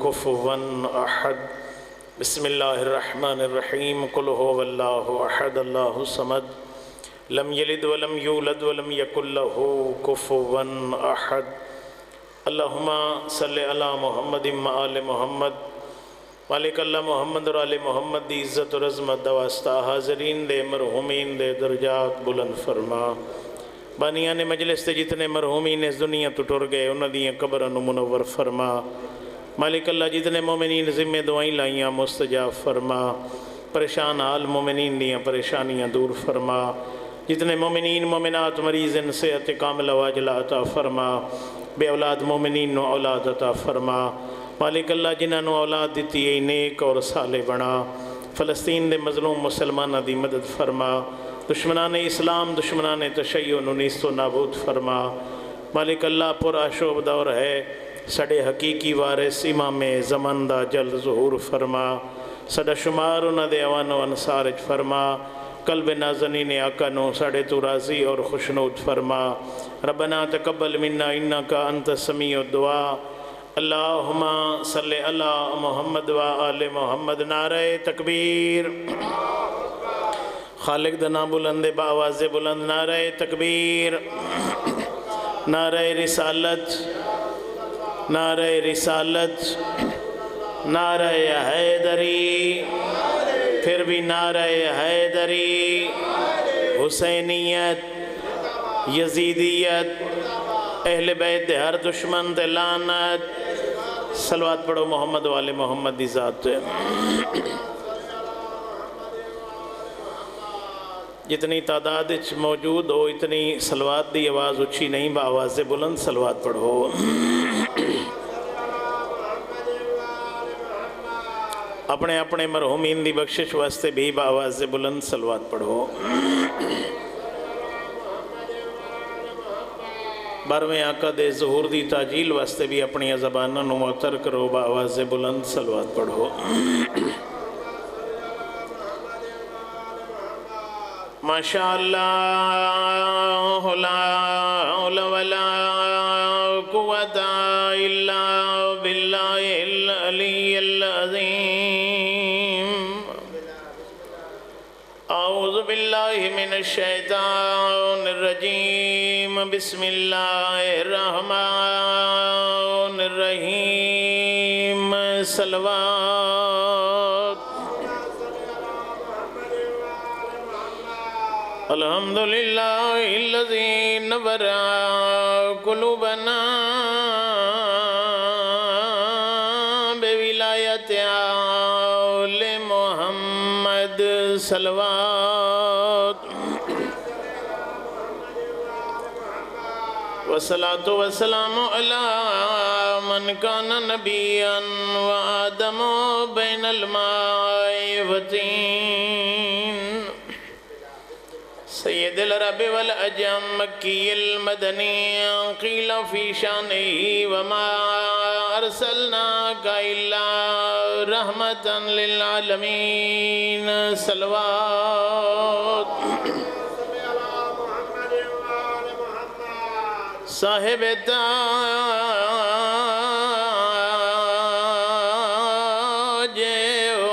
كفوا أحد بسم الله الرحمن الرحيم قل هو الله أحد الله الصمد لم يلد ولم يولد ولم يكن له كفوا أحد اللهم صل على محمد وآل محمد مالک اللہ محمد اور آل محمد دی عزت اور عظمت دا واسطہ حاضرین دے مرحومین دے درجات بلند فرما بانیان مجلس تے جتنے مرحومین اس دنیا تو ٹر گئے انہاں دیاں قبراں نوں منور فرما مالک اللہ جتنے مومنین ذمہ دعائیں لائیاں مستجاب فرما پریشان حال مومنین دیاں پریشانیاں دور فرما جتنے مومنین مومنات مریض ان صحت کاملہ واجلہ عطا فرما بے اولاد مومنین نو اولاد عطا فرما مالک اللہ جنہاں نو اولاد دیتی ہے نیک اور صالح بنا فلسطین دے مظلوم مسلمانہ دی مدد فرما دشمنان اسلام دشمنان تشیع نو نیست و نابود فرما مالک اللہ پر آشوب دور ہے سڑے حقیقی وارث امام زمان دا جلد ظہور فرما سڑا شمار انہ دے اوان و انصارج فرما قلب نازنین آقا نو سڑے تو راضی اور خوشنود فرما ربنا تقبل منا انکا انت سمیع الدعا اللہم صلی علی محمد و آل محمد نعرہ تکبیر خالق دنا بلند باواز بلند نعرہ تکبیر نعرہ رسالت نعرہ رسالت نعرہ حیدری پھر بھی نعرہ حیدری حسینیت یزیدیت اہل بیت ہر دشمن تے لعنت صلوات پڑھو محمد والے محمد دی ذات جتنی تعداد موجود ہو اتنی صلوات دی آواز اچھی نہیں با آواز بلند صلوات پڑھو اپنے اپنے مرحومین دی بخشش واسطے بھی با آواز بلند صلوات پڑھو بارویں آقا دے ظہور دی تاجیل واسطے بھی اپنی زبانوں نو معطر کرو با آواز بلند صلوات پڑھو ماشاءاللہ لا حول ولا قوت الا باللہ العلی العظیم اعوذ باللہ من الشیطان الرجیم بسم اللہ الرحمن الرحیم صلوات الحمدللہ الذی نور قلوبنا بولایت آل محمد صلوات والصلاة والسلام علی من کان نبیا وآدم بین الماء والطین سید العرب والعجم مکی المدنی قیل فی شانہ وما ارسلناک الا رحمتا للعالمین صلوات صاحب تاج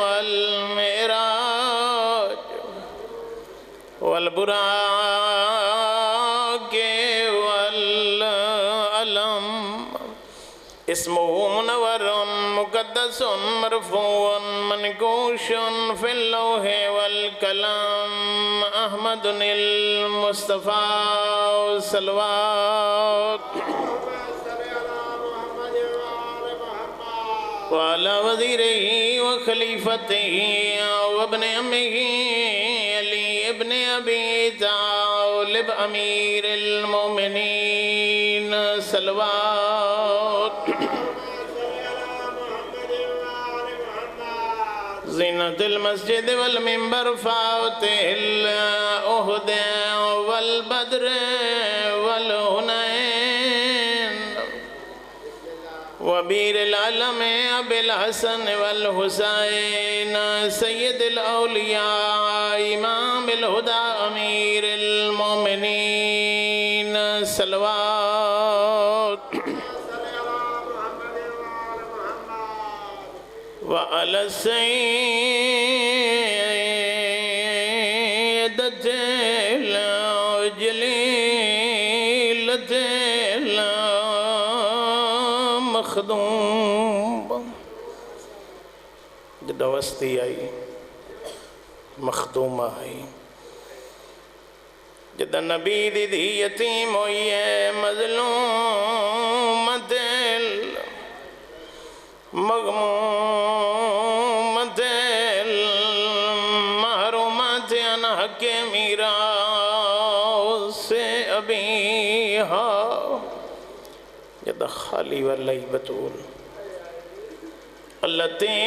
والمعراج والبراق والعلم اسمه منور مقدس مرفوع منقوش في اللوح والكلام احمد المصطفى صلوات وعلى وزيره وخليفته وابن أمه علي ابن أبي طالب أمير المؤمنين صلوات زينة المسجد والمنبر فاتح الأهد والبدر والهنين وبير العلم أبي الحسن والحسين سيد الأولياء إمام الهدى أمير المؤمنين صلوات وعلى السيدة الجليلة المخدوم جدہ وسطی آئی مخدومہ آئی جدہ نبی دی یتیم ہوئی ہے مظلوم دل مغموم دل محروم دین حق میراث سے ابیہا جدہ خالی واللہی بطول التي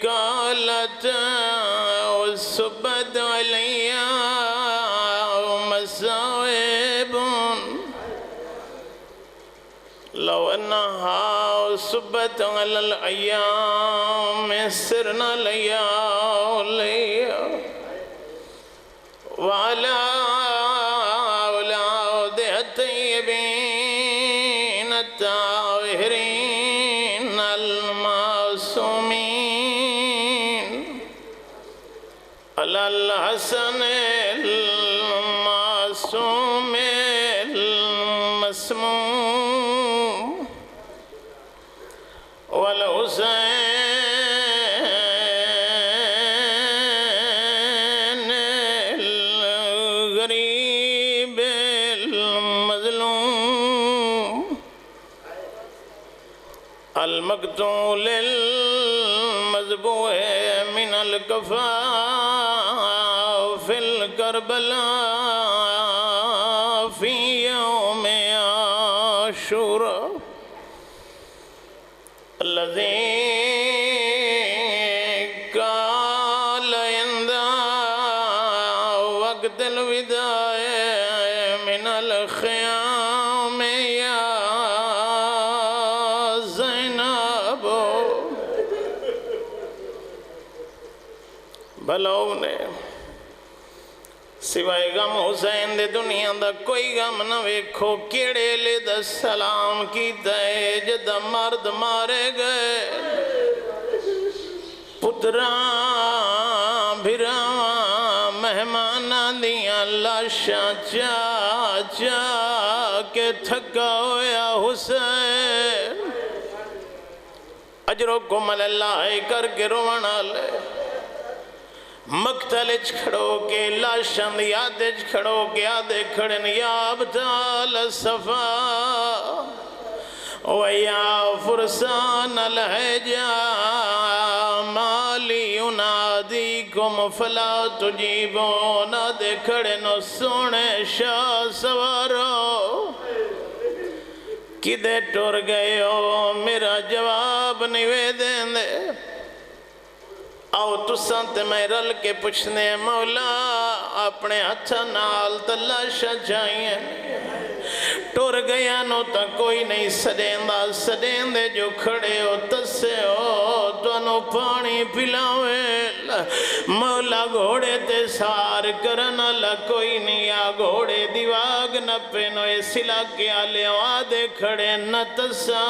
قالت وصبت علي مصائب لو أنها صبت على الأيام سرنا ليالي وعلى أولادها الطيبين الطاهرين المعصومين على الحسن المعصوم المسموم والحسين الغريب المظلوم المقتول المذبوح من الكفاف في الكربلاء في يوم عاشوراء الذي قال عند وقت الوداع من الخيام يا زینب بھلاؤ نے سوائے غم حسین دے دنیا دا کوئی غم نہ ویکھو کیڑے لے دا سلام کی دے جدہ مرد مارے گئے پتران بھیران مہماناں دیاں لاشاں چا چا کے تھکا ہویا حسین اجرکم اللہ کر کے رونا لے مقتل کھڑو کے لاشن یاد کھڑو کے آدھے کھڑن یا ابتال صفا ویا فرسان الحجا مالی انادیکم فلا تجیبون آدھے کھڑن سونے شاہ سوارو کدے ٹور گئے ہو میرا جواب نہیں دیں دے آؤ تساں تے میں رل کے پوچھنے مولا اپنے ہتھا نال تلاشا چاہیے ٹور گیا نو تا کوئی نہیں سدین دے جو کھڑے ہو تسے ہو تو انو پانی پلاوے مولا گھوڑے تے سار کرنا لا کوئی نہیں آ گھوڑے دیواگ نہ پینو اسی لگے آلے آدھے کھڑے نہ تسا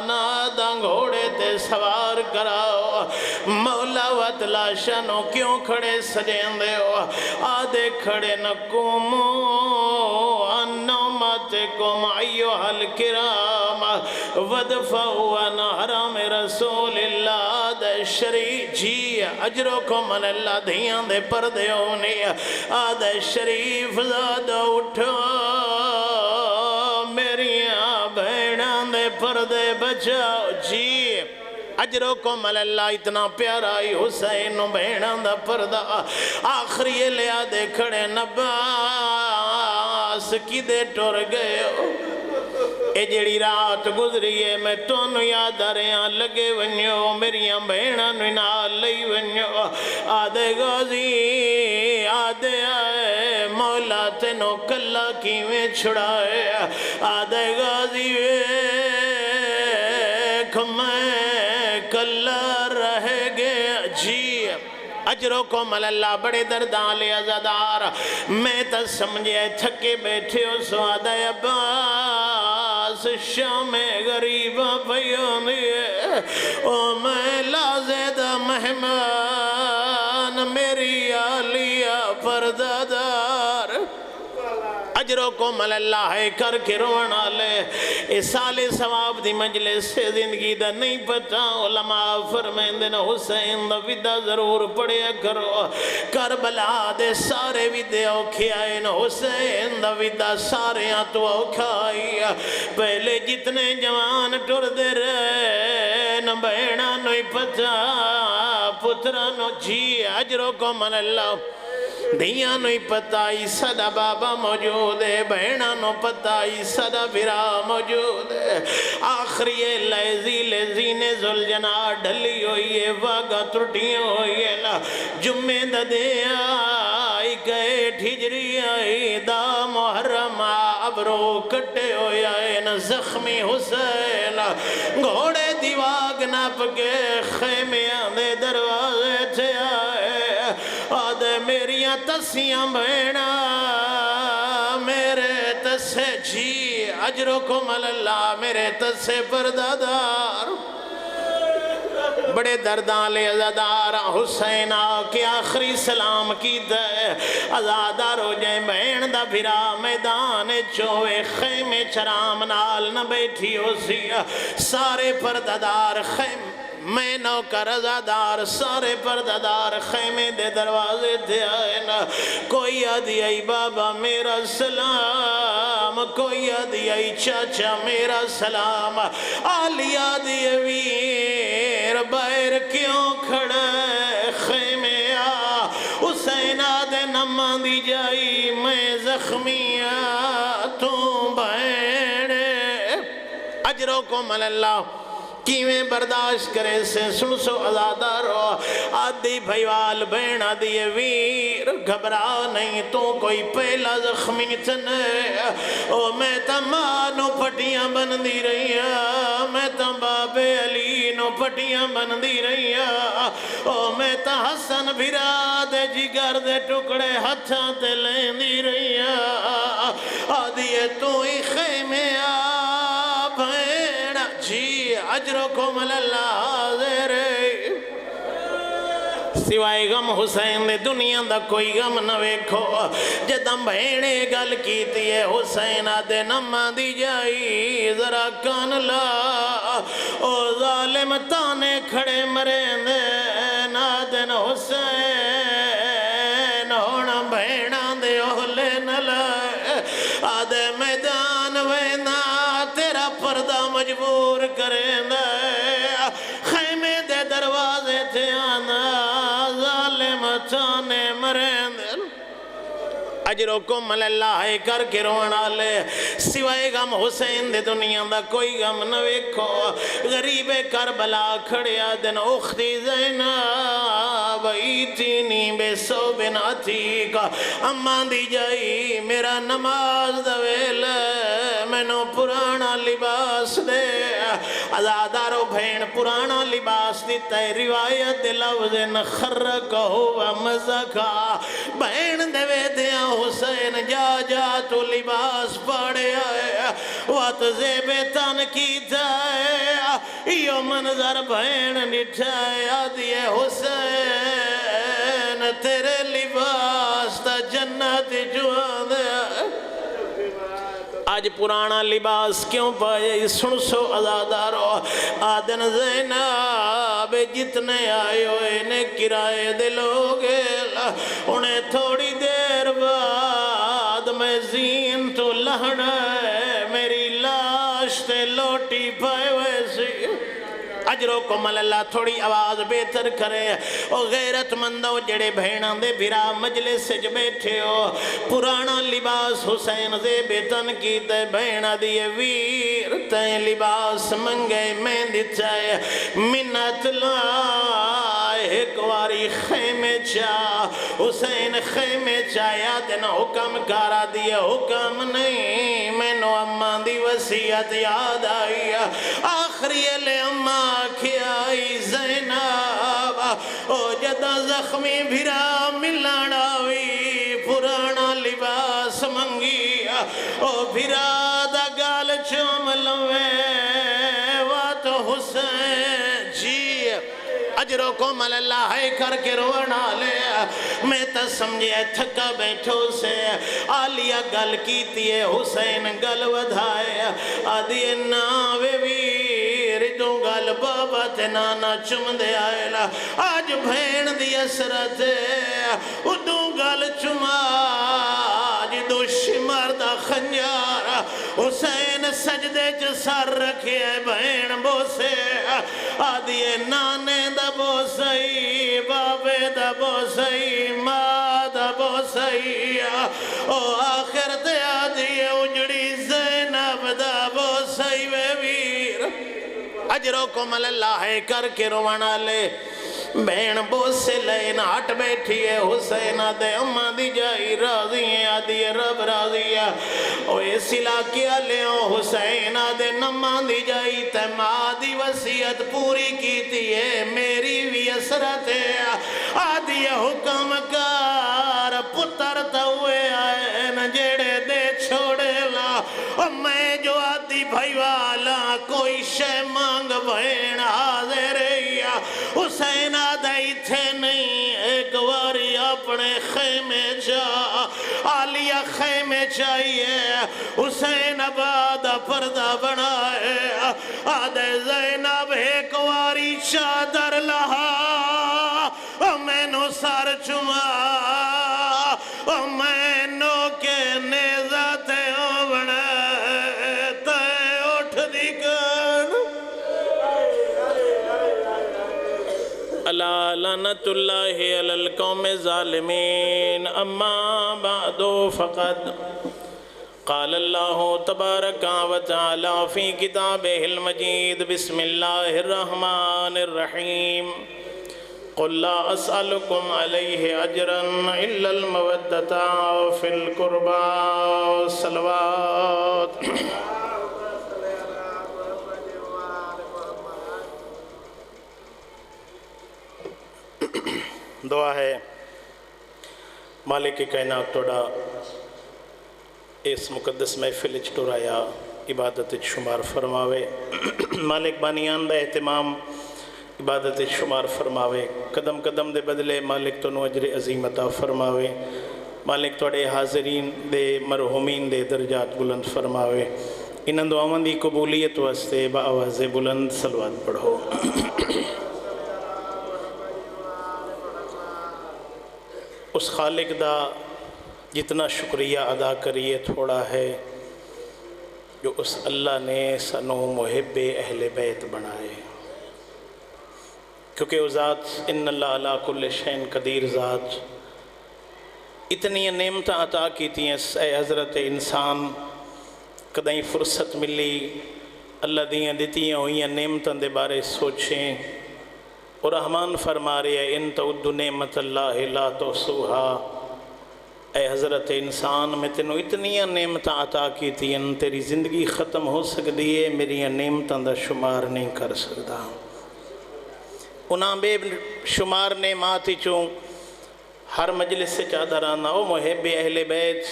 نہ آدھا گھوڑے تے سوار کراؤ مولا وط لاشنو کیوں کھڑے سدین دے ہو آدھے کھڑے نہ کومو انوماتکم ایوہ الکرام ودفعوا عن حرام رسول اللہ دے شریف جی اجرکم من اللہ دھیاں دے پردے ہونی آدھے شریف زادہ اٹھو میریاں بھیڑاں دے پردے بچاؤ جی اجرکم اللہ اتنا پیارا ہی حسین بھیڑاں دا پردہ آخری لے آدھے کھڑے نباس کی دے ٹور گئے ہو اے جڑی رات گزری ہے میں تونو یاد آریاں لگے ونیو میریاں بہناں نال لئی ونیو آدھے غازی آدھے آئے مولا تینو کلا کیویں چھڑائے آدھے غازی ویکھ میں کلا رہ گیا جی اجرکم اللہ بڑے دردان لے ازادار میں تا سمجھے تھکے بیٹھے ہو سوادہ عباس شام غریبہ پیونی ہے او میں لازدہ مہمان میری آلیہ پردادار اجروں کو مل اللہ کر کے رونا لے اس سال ثواب دی مجلس سے زندگی دا نہیں پتا علماء فرمائیں دن حسین دا ویدہ ضرور پڑھیا کرو کربلا دے سارے ویدے اوکھے آئے حسین دا ویدہ سارے آتو اوکھائی پہلے جتنے جوان ٹر دے رہے نہ بہنا نوئی پتا پترہ نو جی اجروں کو مل اللہ دھیاں نوئی پتائی صدا بابا موجود ہے بہنہ نو پتائی صدا بھرا موجود ہے آخری لیزین زلجنا ڈھلی ہوئی ہے واگا ترٹیاں ہوئی ہے جمعہ دا دے آئی گئے ٹھجری آئی دا محرم عبرو کٹے ہوئی آئے نا زخمی حسین گھوڑے دیواگ ناپ کے خیمے آدھے دروازے تھے آئے آدھے میریاں تسیاں بہنا میرے تسے جی اجرکم اللہ میرے تسے پردادار بڑے دردان لے ازادار حسین کے آخری سلام کی دے ازادار ہو جائے بہن دا بھرا میدان چوئے خیمے چرام نال نہ بیٹھی ہو سی سارے پردادار خیم میں نوکر ازادار سارے پردادار خیمے دے دروازے دے آئے نا کوئی آدھی آئی بابا میرا سلام کوئی آدھی آئی چاچا میرا سلام آلی آدھی ویر باہر کیوں کھڑے خیمے آ حسین آدھے نمان دی جائی میں زخمی آ تو بہنے اجروں کو مل اللہ کیویں برداشت کرے سے سن سو ازادار ہو آدھی بھائیوال بین آدھی ویر گھبرا نہیں تو کوئی پہلا زخمی تنے او میں تمانو پٹیاں بن دی رہی میں تم باب علی نو پٹیاں بن دی رہی او میں تا حسن بھرا دے جگر دے ٹکڑے ہتھاں تے لین دی رہی آدھی تو ہی خیمے جی اجرکم اللہ حاضر سوائے غم حسین دے دنیا دا کوئی غم نہ ویکھو جدم بہنے گل کیتی ہے حسین آدھے نمہ دی جائی ذرا کان لا او ظالم تانے کھڑے مرے دے نادن حسین ہونا بہنا دے اہلے نلا آدھے میدان وینا تیرا پردہ مجبور کریں دے خیمے دے دروازے تھے آنا ظالم تانے مریں دے اجرکم اللہ کر کے رونا لے سوائے غم حسین دے دنیا دا کوئی غم نہ ویکھو غریب کربلا کھڑیا دن اختی زینب ایتینی بے سو بن عتیق اماں دی جائی میرا نماز دویل میں نو پرانا لباس دے ازادارو بھین پرانا لباس دیتا ہے روایت لفظ نخرکہ و مزکا بھین دوے دیا حسین جا جا تو لباس پاڑے آئے وات زیبے تن کی جائے یہ منظر بہن نٹھائے آدھی حسین تیرے لباس تا جنت جوان دے آج پرانا لباس کیوں پائے سن سو ازادارو آدن زینب جتنے آئے ہوئے نے کرائے دلوگے انہیں تھوڑی دیر بعد میں زین تو لہنا ہے میری لاش تے لوٹی پائے ویسی اجرکم اللہ تھوڑی آواز بہتر کرے او غیرت مندو جڑے بہناں دے بھرا مجلس سے جو بیٹھے ہو پرانا لباس حسین دے بیتن کی تے بہنہ دیئے ویر تے لباس منگے میں دیچائے منت لائے ایک واری خیمے چاہ حسین خیمے چاہیا دن حکم کارا دیئے حکم نہیں میں نو اماں دی وسیعت یاد آئی آخری لے اماں کھیائی زینب او جدہ زخمی بھرا ملاناوی پرانا لباس منگی او بھرا دا گال چوم لوے وات حسین اجرکم اللہ کر کے رونا لے میں تا سمجھے تھکا بیٹھو سے آلیہ گل کیتی ہے حسین گل ودھائے آدھی ناوے ویر جو گل بابا تے نانا چم دے آئیلا آج بھین دی اسرت ادو گل چما آج دو شمار دا خنجارا حسین سجدے چ سر رکھے بھین بوسے آدھی نانے دا بوسائی بابے دا بوسائی ماں دا بوسائی او آخر تے آدھی اجڑی زینب دا بوسائی وے ویر اجرکم اللہ کر کے روانا لے بین بوسے لین ہٹ بیٹھی ہے حسین دے اماں دی جائی راضی ہیں آدھی رب راضی ہے او اس علاقے لیوں حسین دے نماں دی جائی تے ماں دی وصیت پوری کیتی ہے میری بھی اسرت ہے آدھی حکم کار پتر توے آئے نجڑے دے چھوڑے لا میں جو آدھی بھائی والا کوئی شے مانگ بھین حاضر رہیا حسین آدھائی تھے نہیں ایک واری اپنے خیمے جا آلیہ خیمے چاہیے حسین آباد پردہ بنائے آدھے زینب ایک واری چادر لہا میں نو سار چما میں نو کے نیزہ تے اوڑے تے اٹھ دیکن اللہ لعنت اللہ علی القوم الظالمین اما بعد فقد قال اللہ تبارک و تعالی فی کتابہ المجید بسم اللہ الرحمن الرحیم قل لا اسألكم علیہ اجرا الا المودتا فی القربى صلوات دعا ہے مالک کائنات توڑا اس مقدس محفل چٹورایا عبادت شمار فرماوے مالک بانیان دا اہتمام عبادت شمار فرماوے قدم قدم دے بدلے مالک تو نو اجر عظیم عطا فرماوے مالک توڑے حاضرین دے مرحومین دے درجات بلند فرماوے انہاں دعاواں دی قبولیت واسطے با آواز بلند صلوات پڑھو اس خالق دا جتنا شکریہ ادا کریے تھوڑا ہے جو اس اللہ نے سنو محب اہل بیت بنائے کیونکہ وہ ذات ان اللہ علی کل شین قدیر ذات اتنی نعمتیں عطا کیتی ہیں اے حضرت انسان کدیں فرصت ملی اللہ دیاں دیتی ہوئی نعمتوں دے بارے سوچیں اور رحمان فرما رہے ہیں ان تعدوا نعمت اللہ لا تحصوها اے حضرت انسان میں تینوں اتنی نعمتیں عطا کیتی ہیں تیری زندگی ختم ہو سکتی ہے میری نعمتوں دا شمار نہیں کر سکتا انہاں بے شمار نعمات چوں ہر مجلس سے چادر آنا او محب اہل بیت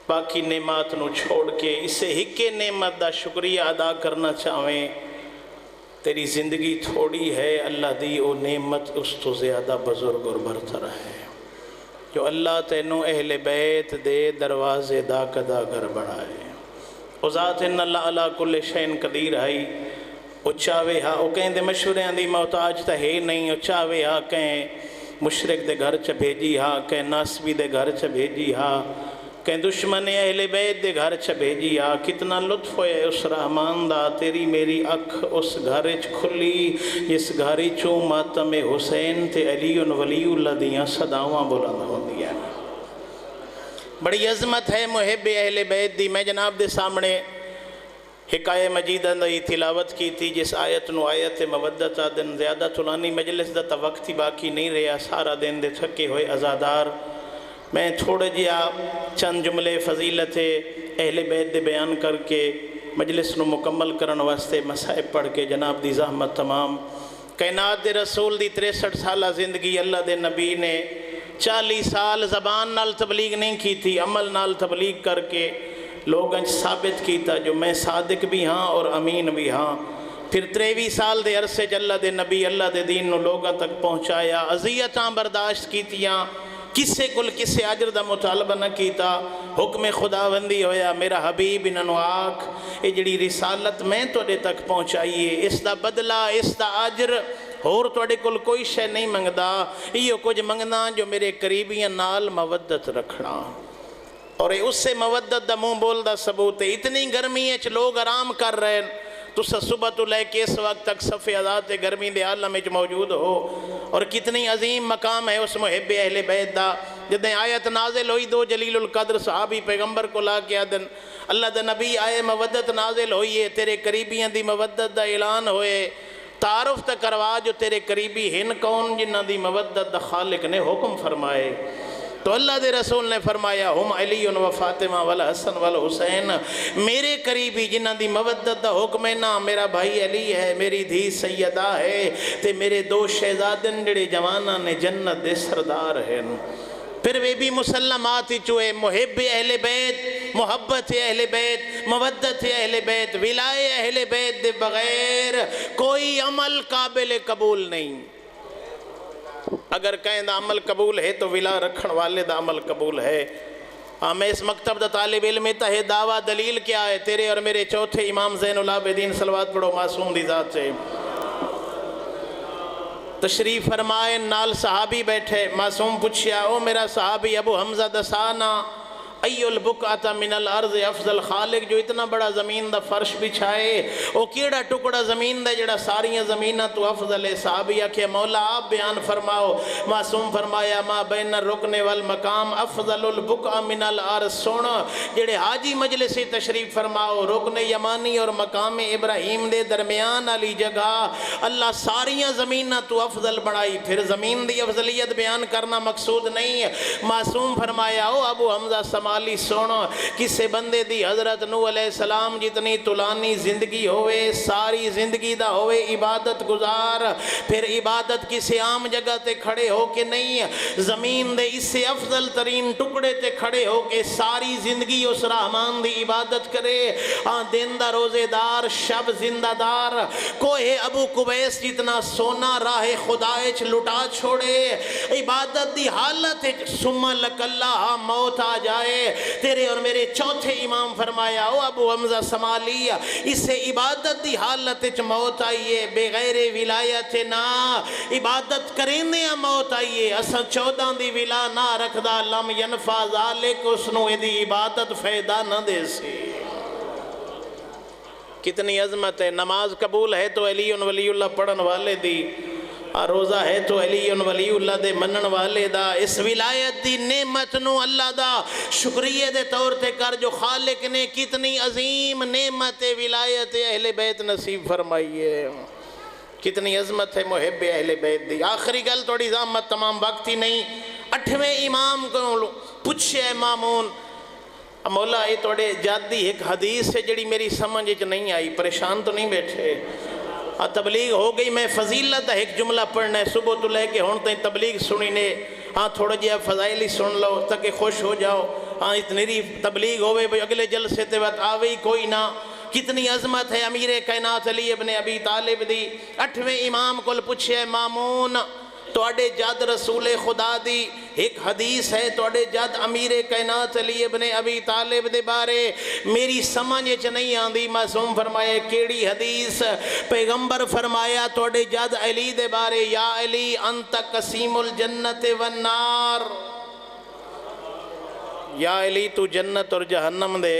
باقی نعمات نو چھوڑ کے اسے ہکے نعمت دا شکریہ ادا کرنا چاہیں تیری زندگی تھوڑی ہے اللہ دی او نعمت اس تو زیادہ بزرگ اور برتر ہے جو اللہ تینوں اہل بیت دے دروازے دا کدا گر بڑھائے او ذات ان اللہ علی کل شین قدیر ہے او چاہوے ہاں او کہیں دے مشوریاں دی محتاج تا ہے نہیں او چاہوے ہاں کہیں مشرک دے گھر چا بھیجی ہاں کہیں ناسبی دے گھر چا بھیجی ہاں کہیں دشمن اہل بیت دے گھر چا بھیجی ہاں کتنا لطف ہوئے اس رحمان دا تیری میری اکھ اس گھر چ کھلی جس گھری چوں ماتم حسین تے علی ولی اللہ دیاں صداواں بلند ہوں دیا بڑی عظمت ہے محب اہل بیت دی میں جناب دے سامنے حکایہ مجیدہ دی تلاوت کی تھی جس آیت نو آیت مودتا دن زیادہ طولانی مجلس دا تا وقتی باقی نہیں رہا سارا دن دے تھکے ہوئے ازادار میں تھوڑے جیا چند جملے فضیلت اہل بیت دے بیان کر کے مجلس نو مکمل کرن واسطے مسائب پڑھ کے جناب دی زحمت تمام کائنات دے رسول دی 63 سالہ زندگی اللہ دے نبی نے 40 سال زبان نال تبلیغ نہیں کی تھی عمل نال تبلیغ کر کے لوگاں ثابت کیتا جو میں صادق بھی ہاں اور امین بھی ہاں پھر 23 سال دے عرصے اللہ دے نبی اللہ دے دین نو لوگاں تک پہنچایا، اذیتاں برداشت کیتیاں، کسے کل کسے اجر دا مطالبہ نہ کیتا، حکم خداوندی ہویا میرا حبیب انہاں نو آکھ اے جڑی رسالت میں توڑے تک پہنچائیے اس دا بدلہ اس دا اجر اور توڑے کل کوئی شے نہیں منگدا، یہ کچھ منگنا جو میرے قریبیاں نال مودت رکھنا، اور اس سے مودت دا منہ بول دا ثبوت ہے۔ اتنی گرمی ہے لوگ آرام کر رہے ہیں، تو صبح تو لے کے اس وقت تک صف عزاد گرمی دے عالم میں موجود ہو، اور کتنی عظیم مقام ہے اس محب اہل بیت دا۔ جدیں آیت نازل ہوئی دو جلیل القدر صحابی پیغمبر کو لا کے آدن اللہ دا نبی آئے مودت نازل ہوئی ہے، تیرے قریبیاں دی مودت دا اعلان ہوئے، تعارف تا کروا جو تیرے قریبی ہن کون جنہ دی مودت دا خالق نے حکم فرمائے۔ تو اللہ دے رسول نے فرمایا ہم علی و فاطمہ والحسن والحسین، میرے قریبی جنہ دی مودت دا حکم ہے نا، میرا بھائی علی ہے، میری دھی سیدہ ہے، تے میرے دو شہزادن جڑے جوانہ نے جنت دے سردار ہیں۔ پھر وہ بھی مسلمات چوئے محب اہل بیت، محبت اہل بیت، مودت اہل بیت، ولائے اہل بیت دے بغیر کوئی عمل قابل قبول نہیں۔ اگر کہیں دا عمل قبول ہے تو ولا رکھن والے دا عمل قبول ہے۔ میں اس مکتب دا طالب علم تا ہے، دعویٰ دلیل کیا ہے؟ تیرے اور میرے چوتھے امام زین العابدین صلوات پڑھو معصوم دی ذات سے۔ تشریف فرمائے نال صحابی بیٹھے، معصوم پوچھیا او میرا صحابی ابو حمزہ دسانا ایو البقعۃ من الارض افضل، خالق جو اتنا بڑا زمین دا فرش بچھائے او کیڑا ٹکڑا زمین دا جڑا ساریاں زمینہ تو افضل ہے؟ صحابیہ کہ مولا آپ بیان فرماؤ۔ معصوم فرمایا ما بین الرکن والمقام افضل البقعہ من الارض، سونا جڑے حاجی مجلس تشریف فرماؤ رکن یمانی اور مقام ابراہیم دے درمیان علی جگہ اللہ ساریاں زمینہ تو افضل بڑھائی۔ پھر زمین دی افضلیت بیان کرنا مقصود نہیں ہے۔ معصوم فرمایا او ابو حمزہ سمالی سونا، کسے بندے دی حضرت نوح علیہ السلام جتنی طولانی زندگی ہوئے، ساری زندگی دا ہوئے عبادت گزار، پھر عبادت کسے عام جگہ تے کھڑے ہو کے نہیں، زمین دے اس سے افضل ترین ٹکڑے تے کھڑے ہو کے ساری زندگی اس رحمان دی عبادت کرے۔ دن دا روزے دار، شب زندہ دار، کوہ ابو قبیس جتنا سونا راہ خدایچ لٹا چھوڑے، عبادت دی حالت ثم لک اللہ موت آ جائے۔ تیرے اور میرے چوتھے امام فرمایا او ابو حمزہ سمالی، اس سے عبادت دی حالت موت آئیے، بغیر ولایت نہ عبادت کرنے موت آئیے، اسا 14 دی ولا نہ رکھدا لم ینفع ذالک، اس نو دی عبادت فائدہ نہ دے سی۔ کتنی عظمت ہے۔ نماز قبول ہے تو علی ولی اللہ پڑھن والے دی، روزہ ہے تو علی ولی اللہ دے منن والے دا، اس ولایت دی نعمت نو اللہ دا شکریہ دے طور تے کر جو خالق نے کتنی عظیم نعمت ولایت اہل بیت نصیب فرمائی ہے۔ کتنی عظمت ہے محب اہل بیت دی۔ آخری گل تھوڑی زحمت، تمام وقت ہی نہیں۔ 8ویں امام کو پوچھے مامون مولا اے توڑے جادی ایک حدیث ہے جڑی میری سمجھ نہیں آئی، پریشان تو نہیں بیٹھے؟ تبلیغ ہو گئی، میں فضیلت ایک جملہ پڑھنا ہے، صبح تو لے کے ہون تائیں تبلیغ سنینے، تھوڑا جہا فضائلی سن لو تاکہ خوش ہو جاؤ۔ اتنی تبلیغ ہوئے اگلے جلسے تے وقت آوئی کوئی نہ۔ کتنی عظمت ہے امیر کائنات علی ابن ابی طالب دی۔ 8ویں امام کو پوچھے مامون توڑے جد رسول خدا دی ایک حدیث ہے، توڑے جد امیر کائنات علی ابن ابی طالب دے بارے میری سمجھ نہیں آندی۔ معصوم فرمایا کیڑی حدیث؟ پیغمبر فرمایا توڑے جد علی دے بارے یا علی انت قسیم الجنت والنار، یا علی تو جنت اور جہنم دے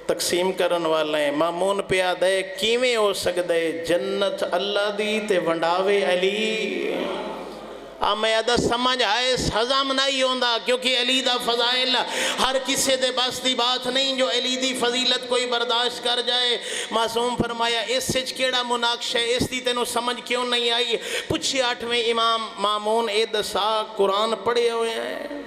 تقسیم کرن والے ہیں۔ مامون پیا دے کیویں ہو سکدے جنت اللہ دی تے ونڈاوے علی؟ میں ادھا سمجھ آئے ہضم نہیں ہوندا، کیونکہ علی دا فضائل ہر کسے دے بس دی بات نہیں جو علی دی فضیلت کوئی برداشت کر جائے۔ معصوم فرمایا اس سچ کیڑا مناقشہ ہے، اس دی تینوں سمجھ کیوں نہیں آئی؟ پوچھے 8ویں امام مامون اے دسا قرآن پڑھے ہوئے ہیں؟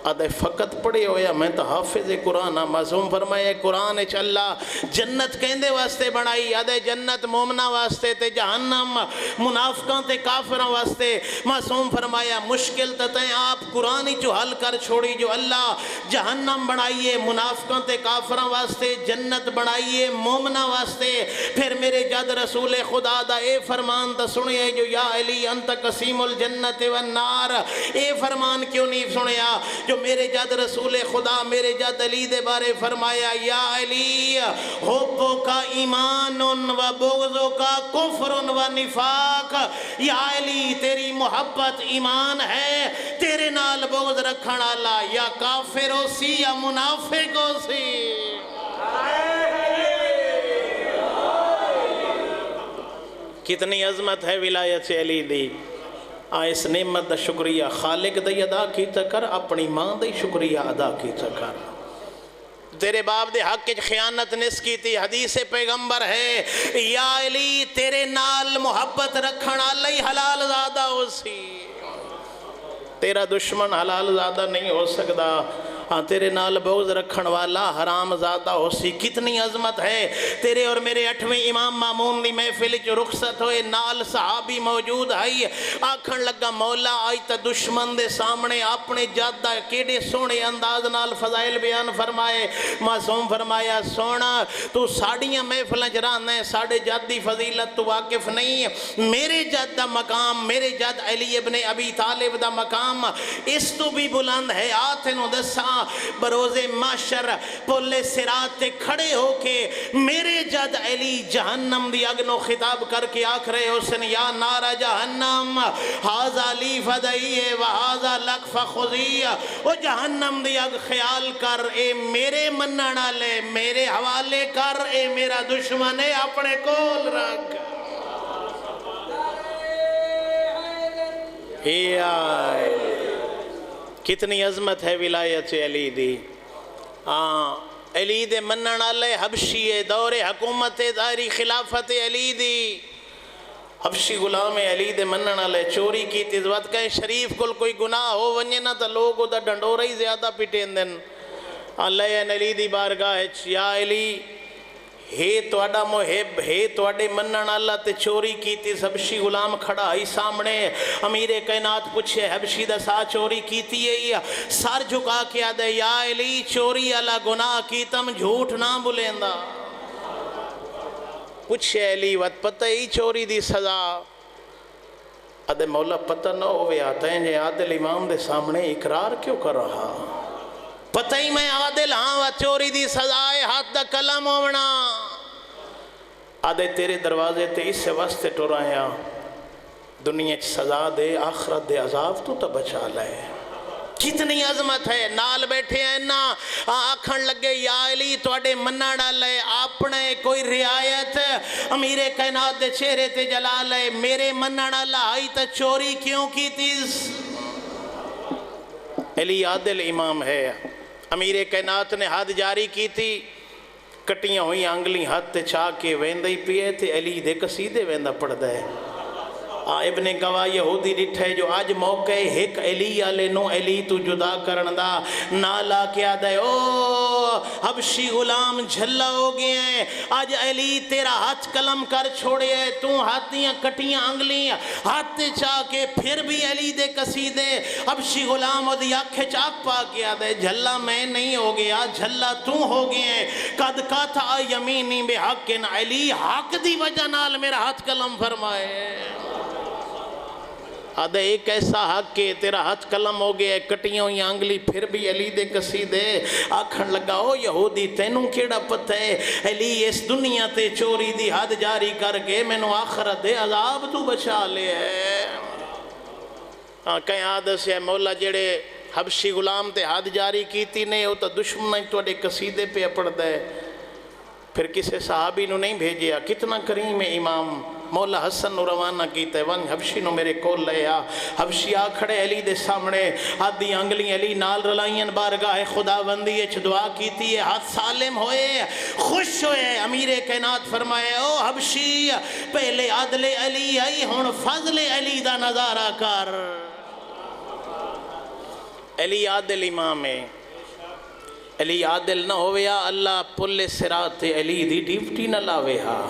آدھے فقط پڑھے ہویا میں تو حافظ قرآن. معصوم فرمایا قرآن اچ اللہ جنت کہندے واسطے بنائی. آدھے جنت مومنہ واسطے تے جہنم منافقاں تے کافراں واسطے. معصوم فرمایا مشکل تتیں آپ قرآن جو حل کر چھوڑی جو اللہ جہنم بنائیے منافقاں تے کافراں واسطے, جنت بنائیے مومنہ واسطے. پھر میرے جد رسول خدا دا اے فرمان تا سنیا جو یا علی انت قسیم الجنت والنار. اے فرمان کیوں نہیں سنیا جو میرے جد رسول خدا میرے جد علی دے بارے فرمایا یا علی حبو کا ایمان و بغضو کا کفر و نفاق. یا علی تیری محبت ایمان ہے, تیرے نال بغض رکھن والا یا کافر ہو سی یا منافق ہو سی. کتنی عظمت ہے ولایت علی دی. اس نعمت دا شکریہ خالق دی ادا کیتا کر, اپنی ماں دی شکریہ ادا کیتا کر. تیرے باپ دے حق کی خیانت نس کی تھی. حدیث پیغمبر ہے یا علی تیرے نال محبت رکھن والی حلال زادہ ہو سی, تیرا دشمن حلال زادہ نہیں ہو سکتا. ہاں تیرے نال بغض رکھن والا حرام زادہ ہو سی. کتنی عظمت ہے. تیرے اور میرے 8ویں امام مامون دی محفل جو رخصت ہوئے نال صحابی موجود ہے. آکھن لگا مولا آج تا دشمن دے سامنے اپنے جادہ کیڑے سونے انداز نال فضائل بیان فرمائے. معصوم فرمایا سونا تو ساڑیاں محفلیں جرانا ہے, ساڑے جادی فضیلت تو واقف نہیں. میرے جد دا مقام, میرے جد علی ابن ابی طالب دا مقام اس تو بھی بلند ہے. آتے نو دسا بروز معاشر پلے صراط تے کھڑے ہو کے میرے جد علی جہنم دی اگنو خطاب کر کے آکھ رہے حسن یا نار جہنم حاضا لی فدائیے و حاضا لک فخذیہ. او جہنم دی اگ خیال کر, اے میرے مننا لے میرے حوالے کر, اے میرا دشمن ہے اپنے کول رکھ. کتنی عظمت ہے ولایت علی دی. علی دے منن والے حبشی دور حکومت داری خلافت علی دی. حبشی غلام علی دے منن والے چوری کی تزوت کہیں شریف کل کوئی گناہ ہو ونجے نہ تا لوگ دا ڈنڈورہ ہی زیادہ پیٹیں دن. اللہ علی دی بارگاہ یا علی ہے توڑا محب ہے توڑے منن اللہ تے چوری کی تی. حبشی غلام کھڑا ہی سامنے. امیر کائنات پوچھے حبشی دا سا چوری کی تی ہے, سر جھکا کے آدھے یا علی چوری اللہ گناہ کی تم جھوٹ نہ بلیندا. پوچھے علی وقت پتہ ہی چوری دی سزا. آدھے مولا پتہ نہ ہوئے آتا ہے جے عادل امام دے سامنے اقرار کیوں کر رہا. پتہ ہی میں عادل ہاں و چوری دی سزائے ہاتھ دا کلم ہونا. آدھے تیرے دروازے تے اس سے واسطے ٹورایا دنیا چ سزا دے آخرت دے عذاب تو بچا لے. کتنی عظمت ہے. نال بیٹھے ہیں نا آکھن لگے یا علی توڑے منن والے اپنے کوئی رعایت امیر کائنات دے چہرے تے جلا لے. میرے منن والا آئی تا چوری کیوں کی تیز. علی عادل امام ہے. امیر کائنات نے حد جاری کی تھی, کٹیاں ہوئی انگلی ہاتھ تے چھا کے ویندہ ہی پیے تھے. علی دے قصیدے ویندہ پڑھ دے. ابن گواہ یہودی ڈٹھے جو آج موقع ایک علی آلے نو علی تو جدا کرن دا نالا کیا دے. او حبشی غلام جھلا ہو گئے ہیں, آج علی تیرا ہاتھ کلم کر چھوڑے ہے, تو ہاتھیاں کٹیاں انگلیاں ہاتھ چاہ کے پھر بھی علی دے قصیدے. حبشی غلام دی آنکھیں چاک پا کیا دے جھلا میں نہیں ہو گیا جھلا تو ہو گئے ہیں. قد کا تھا یمینی بے حق علی حق دی وجہ نال میرا ہاتھ کلم فرمائے. آدھے ایک ایسا حق کہ تیرا ہاتھ قلم ہو گیا کٹیوں یا انگلی پھر بھی علی دے قصیدے. آکھن لگا او یہودی تینوں کیڑا پتہ ہے علی اس دنیا تے چوری دی حد جاری کر کے میں نو آخرت دے عذاب تو بچا لے ہے. کہیں آدھے سے مولا جڑے حبشی غلام تے حد جاری کیتی نہیں ہو تو دشمن توڑے قصیدے پہ پڑھ دے. پھر کسے صحابی نو نہیں بھیجیا. کتنا کریم امام مولا حسن نو روانہ کیتے ون حبشی نو میرے کول لے آ. حبشی آ کھڑے علی دے سامنے آدھی انگلی علی نال رلائین بارگاہ خدا بندی اچھ دعا کیتی ہے. ہاتھ سالم ہوئے خوش ہوئے. امیر کائنات فرمائے او حبشی پہلے عدل علی آئی ہون فضل علی دا نظارہ کر. علی عادل امام ہے. علی عادل نہ ہوئے اللہ پل صراط علی دی ڈیوٹی نہ لاوے ہا.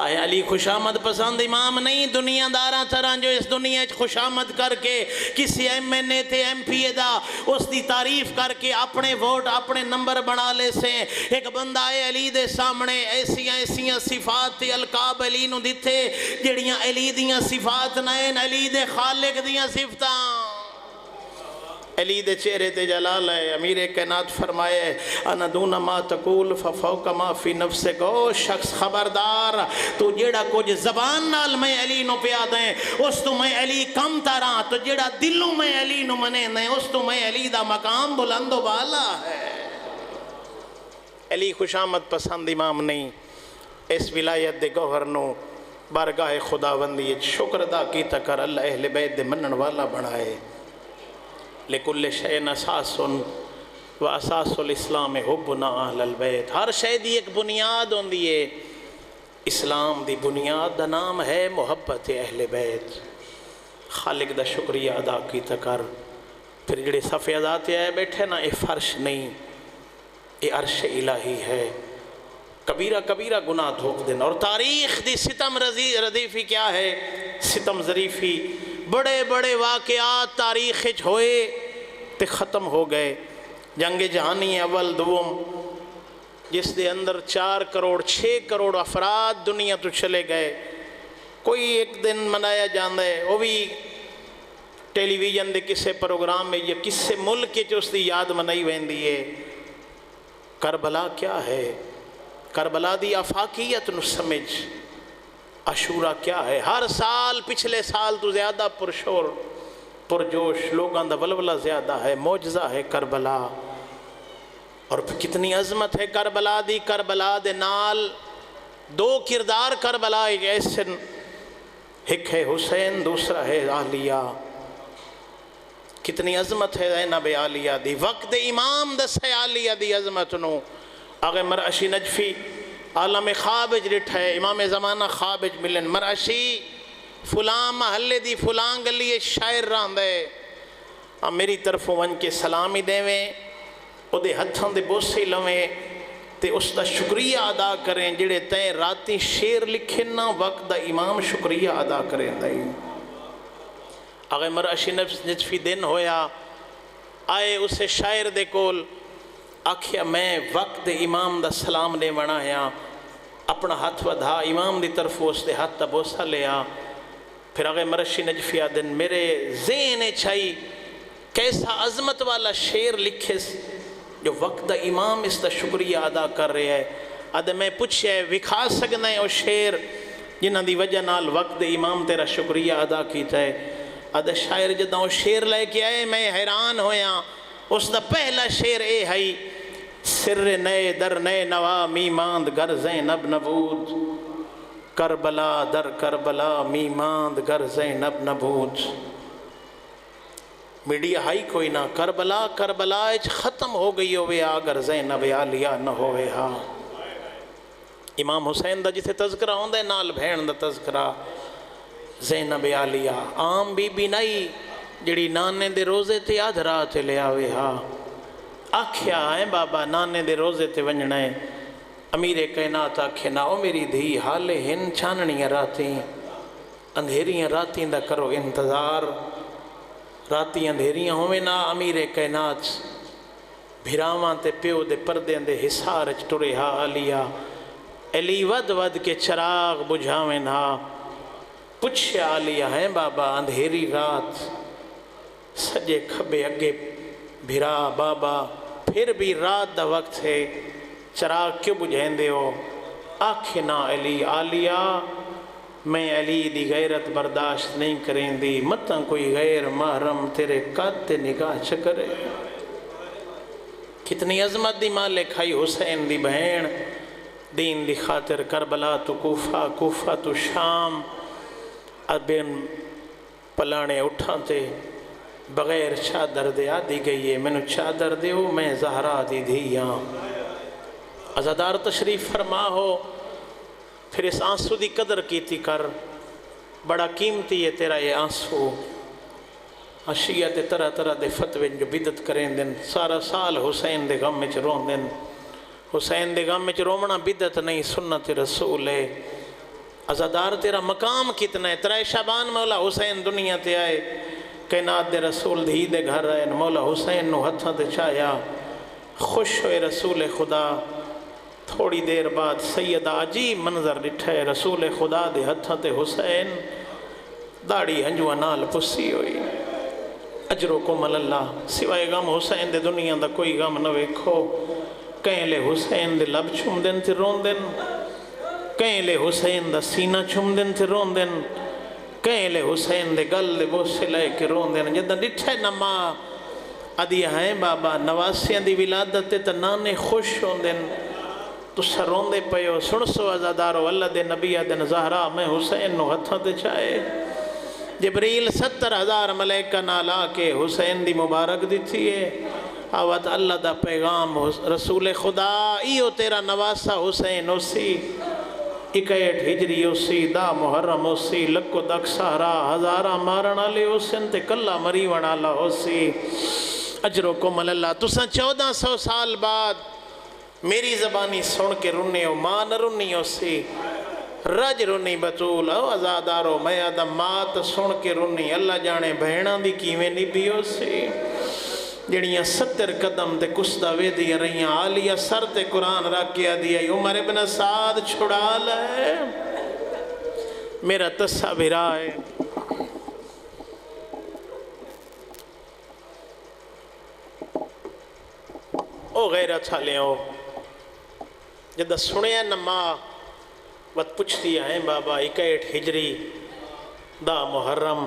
آئے علی خوشامد پسند امام نہیں، دنیا دارہ طرح جو اس دنیا خوشامد کر کے کسی ایم این اے تے ایم پی اے دا اس دی تعریف کر کے اپنے ووٹ اپنے نمبر بنا لے سے. ایک بندہ آئے علی دے سامنے ایسیاں صفات تے القاب علی نو دیتے جڑیاں علی دیاں صفات نائن، علی دے خالق دیاں صفتاں. علی دے چہرے تے جلال ہے. امیر کائنات فرمائے انا دون ما تقول ففوق ما فی نفسک. او شخص خبردار، تو جیڑا کچھ زبان نال میں علی نو پیا دیں اس تو میں علی کم تراں، تو جیڑا دلوں میں علی نو منے دیں اس تو میں علی دا مقام بلند و بالا ہے. علی خوشامد پسند امام نہیں. اس ولایت دے گوہر نو بارگاہ خداوندی شکر ادا کیتا کر اللہ اہل بیت دے منن والا بنائے. لکل شئین اساس و اساس الاسلام حبنا اہل البیت. ہر شے دی ایک بنیاد ہوندی ہے. اسلام دی بنیاد دا نام ہے محبت اہل بیت. خالق دا شکریہ ادا کیتا کر. پھر جڑے صفحے ذاتے آئے بیٹھے نا، اے فرش نہیں، اے عرش الہی ہے. کبیرہ کبیرہ گناہ دھوک دینا. اور تاریخ دی ستم ردیفی کیا ہے؟ ستم ظریفی. بڑے بڑے واقعات تاریخ ہوئے تے ختم ہو گئے. جنگ جہانی اول دوم جس دے اندر 4 کروڑ 6 کروڑ افراد دنیا تو چلے گئے. کوئی ایک دن منایا جاندہ ہے، وہ بھی ٹیلی ویژن دے کسے پروگرام میں یا کسے ملک کے جو اس دی یاد منائی ویندی ہے. کربلا کیا ہے؟ کربلا دی افاقیت نو سمجھ. عاشورہ کیا ہے؟ ہر سال پچھلے سال تو زیادہ پرشور پرجوش لوگاں دا ولولہ زیادہ ہے. معجزہ ہے کربلا. اور پھر کتنی عظمت ہے کربلا دی. کربلا دے نال 2 کردار کربلا ایک ایسے، ایک ہے حسین دوسرا ہے عالیہ. کتنی عظمت ہے زینب عالیہ دی. وقت امام دس ہے عالیہ دی عظمت نو. آگے مرعشی نجفی عالم خوابج ڈٹھا ہے. امام زمانہ خوابج ملن. مرعشی فلاں محلے دی فلاں گلی شاعر راند ہے. میری طرف ون کے سلامی دیویں، او دے ہتھاں دے بوسے لویں تے اس دا شکریہ ادا کریں. جڑے تین راتی شیر لکھیں نا وقت دا امام شکریہ ادا کریں. آگے مرعشی نجفی دن ہویا، آئے اسے شاعر دے کول، آکھیا میں وقت امام دا سلام نے بنایا. اپنا ہاتھ ودھا امام دی طرف اس دے ہاتھ دا بوسہ لیا. پھر آگے مرعشی نجفی دن میرے ذہن چھائی کیسا عظمت والا شعر لکھے جو وقت دا امام اس دا شکریہ ادا کر رہے ہے. ادھے میں پوچھے وکھا سکنا ہے وہ شعر جنہ دی وجہ نال وقت امام تیرا شکریہ ادا کیتا ہے. ادھے شاعر جدہ وہ شعر لے کے آئے میں حیران ہویا. اس دا پہلا شعر اے ہے سر نئے در نئے نوا می ماند گر زینب نبود. کربلا در کربلا می ماند گر زینب نبود. میڈیا ہائی کوئی نہ کربلا کربلا ختم ہو گئی ہوئے اگر زینب عالیہ نہ ہوئے ہاں. امام حسین دا جسے تذکرہ ہوندہ ہے نال بھین دا تذکرہ زینب عالیہ. عام بی بی نائی جڑی نانے دے روزے تے آدھ رات لے آوے ہاں. آکھیا ہے بابا نانے دے روزے تے ونجنا ہے. امیر کائنات آکھے نا او میری دھی حالے ہن چھاننیاں راتیں اندھیریاں راتیں دا کرو انتظار. راتیں اندھیریاں ہوئے نا امیر کائنات بھیراواں تے پیو دے پردے دے حسار ٹرے ہا علیہ. علی ود ود کے چراغ بجھاویں ہا. پوچھے عالیہ ہیں بابا اندھیری رات سجے کھبے اگے بھیرا بابا پھر بھی رات دا وقت ہے چراغ کیوں بجھیں دے ہو؟ آکھے نا علی عالیہ میں علی دی غیرت برداشت نہیں کریں دی. متاں کوئی غیر محرم تیرے قد تے نگاہ چکرے. کتنی عظمت دی مالے کھائی حسین دی بہن. دین دی خاطر کربلا تو کوفہ کوفہ تو شام. ابن پلانے اٹھانتے بغیر چادر دے آدھی گئی ہے میں نے چادر دے ہو میں زہرا دی دھیاں. عزادار تشریف فرما ہو پھر اس آنسو دی قدر کیتی کر. بڑا قیمتی ہے تیرا یہ آنسو. شیعہ تے طرح طرح دے فتوے جو بدت کریں دن، سارا سال حسین دے غم میں رون دن۔ حسین دے غم میں رومنا بدت نہیں، سنت رسول ہے۔ عزادار تیرا مقام کتنا ہے؟ 3 شعبان مولا حسین دنیا تے آئے، کائنات دے رسول دھی دے گھر آئے، مولا حسین نو ہتھاں تے چایا، خوش ہوئے رسول خدا۔ تھوڑی دیر بعد سیدہ عجیب منظر ڈٹھے، رسول خدا دے ہتھاں تے حسین، داڑھی ہنجوہ نال پسی ہوئی۔ اجرکم اللہ، سوائے غم حسین دے دنیا دا کوئی غم نہ ویکھو۔ کہیں لے حسین دے لب چھم دن تے رون دن، کہیں لے حسین دا سینہ چھم دن تے رون دن، کہیں لے حسین دے گل دے بوسے لے کے رون دن۔ جدہ ڈٹھے نما ادیا ہیں بابا نواسیاں دی ولادت تے تا نانے خوش ہون دن، تو سرون دے پیو سن سو عزادارو اللہ دے نبی دن زہرا میں حسین نو ہتھاں تے چاہے۔ جبریل 70,000 ملائکہ نالا کے حسین دی مبارک دیتی ہے، آوات اللہ دا پیغام رسول خدا ایو تیرا نواسا حسین اسی، 61 ہجری اسی، دا محرم اسی، لکو دک سہرا ہزارہ مارن آلے حسین تے کلا مریون آلہ اسی۔ اجرکم اللہ، تساں 1400 سال بعد میری زبانی سن کے رنے ہو، ماں نہ رنی اسی، رج رنی بطول او عزادارو، میں آدم مات سن کے رنی، اللہ جانے بہناں دی کیویں نہیں بھی اسی۔ جڑیاں 70 قدم تے کسدہ وے دیا رہیاں، آلیہ سر تے قرآن رکھ کے دیا، عمر ابن سعد چھڑا لے میرا تسا بھرائے۔ او غیرت حالیں ہو جدہ سنیا نما وقت پوچھ دیا ہے بابا 61 ہجری دا محرم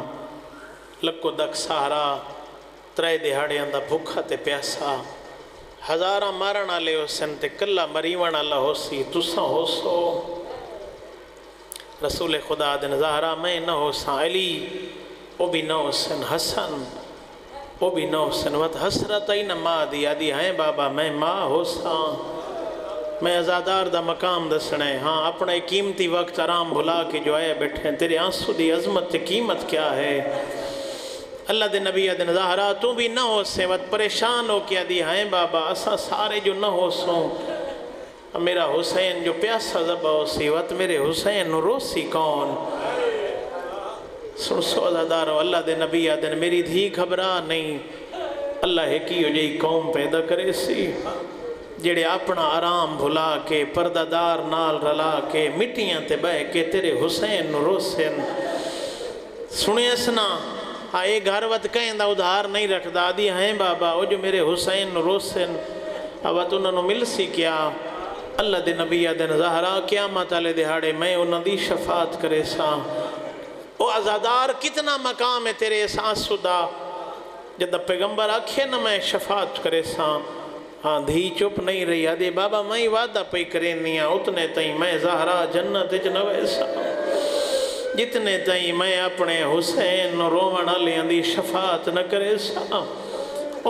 لکو دک سہرا 3 دہاڑے اندہ بھوکھا تے پیاسا ہزارہ مارن آلے حسین تے کلا مریون آلہ ہو سی، تسا ہو سو رسول خدا دن زہرا میں نہ ہو سا، علی او بھی نہ ہو سن، حسن او بھی نہ ہو سن، وقت حسرت ہی نہ ماں دیا دیا ہے بابا میں ماں ہو سا، میں عزادار دا مقام دسنے، ہاں اپنا قیمتی وقت آرام بھلا کے جو آئے بیٹھے، تیرے آنسو دی عظمت تے قیمت کیا ہے؟ اللہ دے نبی دن زہرا تو بھی نہ ہو سے، وقت پریشان ہو کیا دیا ہے بابا اسا سارے جو نہ ہو سوں، میرا حسین جو پیاسا زبا ہو سی، وقت میرے حسین نو روسی کون؟ سن سو عزادارو اللہ دے نبی دن میری دھی گھبرا نہیں، اللہ ہے کی ہو جائی قوم پیدا کرے سی، جڑے اپنا آرام بھلا کے پردہ دار نال رلا کے مٹیاں تے بہ کے تیرے حسین نو روسن۔ سنے اسنا آئے گھر وقت کہیں دا ادھار نہیں رکھ دا دی ہیں بابا او جو میرے حسین نو روسن، وقت انہوں نے مل سی کیا اللہ دے نبی دن زہرا قیامت علیہ دہاڑے میں انہوں دی شفاعت کرے سا۔ او عزادار کتنا مقام ہے تیرے احساس سدا، جدہ پیغمبر آکھے نہ میں شفاعت کرے سا، ہاں دھی چپ نہیں رہی، آدھے بابا میں وعدہ پہ کرینی ہیں اتنے تائیں میں زہرا جنت جنوے سا، جتنے تائیں میں اپنے حسین رومن علیہ دی شفاعت نہ کرے سا۔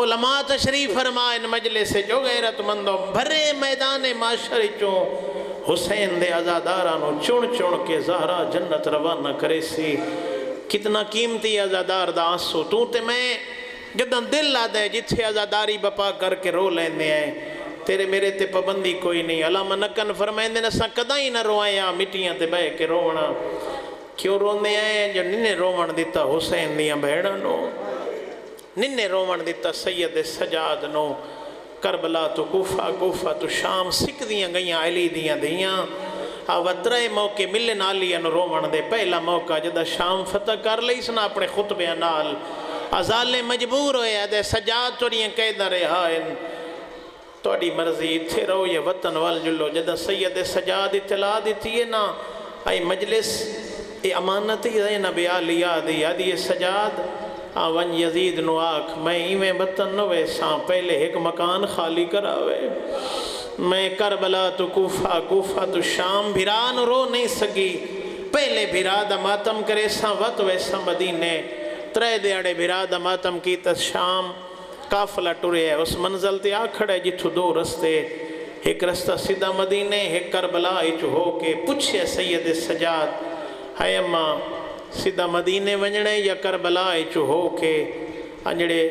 علماء تشریف فرمائن مجلس سے جو غیرت مندوں بھرے میدان معاشر چوں حسین دے عزادارانو چون چون کے زہرا جنت روانہ کرے سی۔ کتنا قیمتی عزادار دا آنسو تو تے میں جدن دل آدھے جتھے عزاداری بپا کر کے رو لیندے ہیں، تیرے میرے تے پابندی کوئی نہیں۔ علامہ نکن فرمائندے نسا کدہ ہی نہ روائیں مٹیاں تے بہ کے رونا، کیوں روندے ہیں جو ننے رومن دیتا حسین دیاں بہڑا نو، ننے رومن دیتا سید سجاد نو، کربلا تو کوفہ، کوفہ تو شام، سکھ دیاں گئیاں علی دیاں دیاں، وطرے موقع ملن آلیاں نو رومن دے۔ پہلا موقع جدہ شام فتح کر لیسنا اپنے خطبے نال، ازالے مجبور ہوئے دے سجاد توڑیاں قیدہ رہائن، توڑی مرضی تھے رہو یہ وطن والجلو۔ جدہ سید سجاد اطلاع دیتی ہے نا، آئی مجلس اے امانتی زینب آلیہ دی آدھی سجاد ون یزید نو آکھ میں ایویں وطن نو ویساں، پہلے ایک مکان خالی کراوے، میں کربلا تو کوفہ، کوفہ تو شام، بھرا نو رو نہیں سکی، پہلے بھرا دا ماتم کرے ساں وط ویساں مدینے، 3 دیاڑے بھرا دا ماتم کی تا شام قافلہ ٹرے ہے، اس منزل تے آکھڑے جتھو 2 رستے، ایک رستہ سیدھا مدینے، ایک کربلا ایچو ہو کے پوچھے سید سجاد ہے اماں سیدھا مدینے ونجنے یا کربلا ایچو ہو کے، جڑے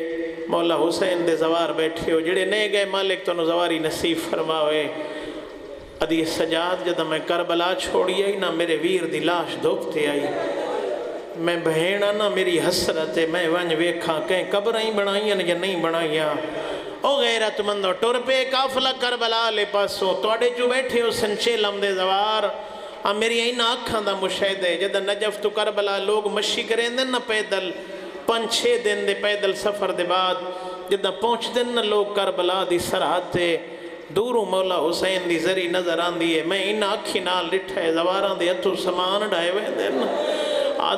مولا حسین دے زوار بیٹھے ہو، جڑے نہیں گئے مالک تو زواری نصیب فرماوے۔ ادھی سجاد جدہ میں کربلا چھوڑی آئی نا میرے ویر دی لاش دھوپتے آئی، میں بہینا نا میری حسرت ہے، میں ونج ویکھا کہیں قبریں بنائیاں یا نہیں بنائیاں۔ او غیرت مندو ٹر پہ کافلہ کربلا لے پاسوں توڑے جو بیٹھے ہو سنچے لمدے زوار، میری این آنکھاں دا مشاہدے جدہ نجف تو کربلا لوگ مشی کریں دن نا پیدل 5-6 دن دے پیدل سفر دے بعد جدہ پہنچ دن نا لوگ کربلا دی سرحد تے دوروں مولا حسین دی زری نظر آن دیئے، میں ان آنکھی نال لٹھے زواران دے اتھو سامان ڈھائے ہوئے دن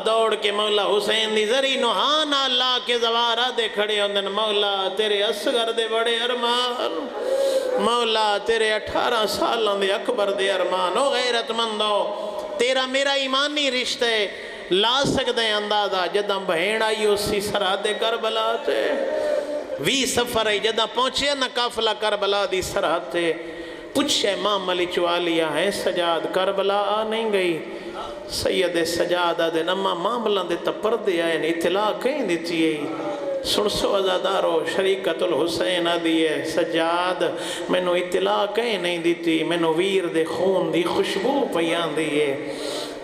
دوڑ کے مولا حسین دی زری نوحان اللہ کے زوارہ دے کھڑے ہوندن، مولا تیرے اصغر دے بڑے ارمان، مولا تیرے 18 سالوں دے اکبر دے ارمان۔ او غیرت مندو تیرا میرا ایمانی رشتے لا سکتے اندازہ جدہ بہن آئی اسی سرحد کربلا تے 20 سفر ہے جدہ پہنچے نا قافلہ کربلا دی سرحد تے پوچھے ماں ملی چوالیا ہے سجاد کربلا آ نہیں گئی؟ سید سجاد آدھے نما معاملہ دے تپردے آئے نے اطلاع کہیں دیتی ہے، سنسو ازادارو شریکت الحسین آدھی ہے سجاد میں نو اطلاع کہیں نہیں دیتی، میں نو ویر دے خون دی خوشبو پیان دی ہے۔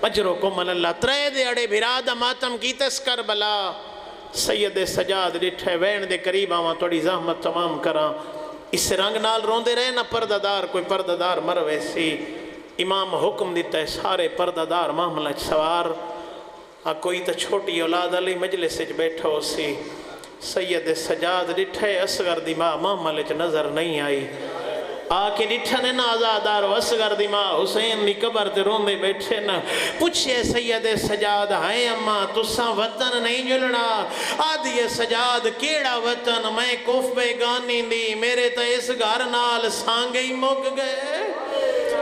اجرکم اللہ ترے دے اڑے بھرادہ ماتم کی تس کربلا، سید سجاد ڈٹھے وین دے قریب آواں توڑی زحمت تمام کراں، اس رنگ نال روندے رہے نا پرددار کوئی پرددار مروے سی، امام حکم دیتا ہے سارے پرددار معاملہ سوار، کوئی تا چھوٹی اولاد علی مجلس بیٹھا ہو سی، سید سجاد ڈٹھے اصغر دی ماں معاملہ نظر نہیں آئی، آکے ڈٹھنے نا آزادار اصغر دی ماں حسین دی قبر تے روندے بیٹھے نا، پوچھے سید سجاد ہائے اماں تساں وطن نہیں جلنا؟ آدھی سجاد کیڑا وطن میں کف بے گانی دی میرے تا اس گھر نال سانگئی مک گئے۔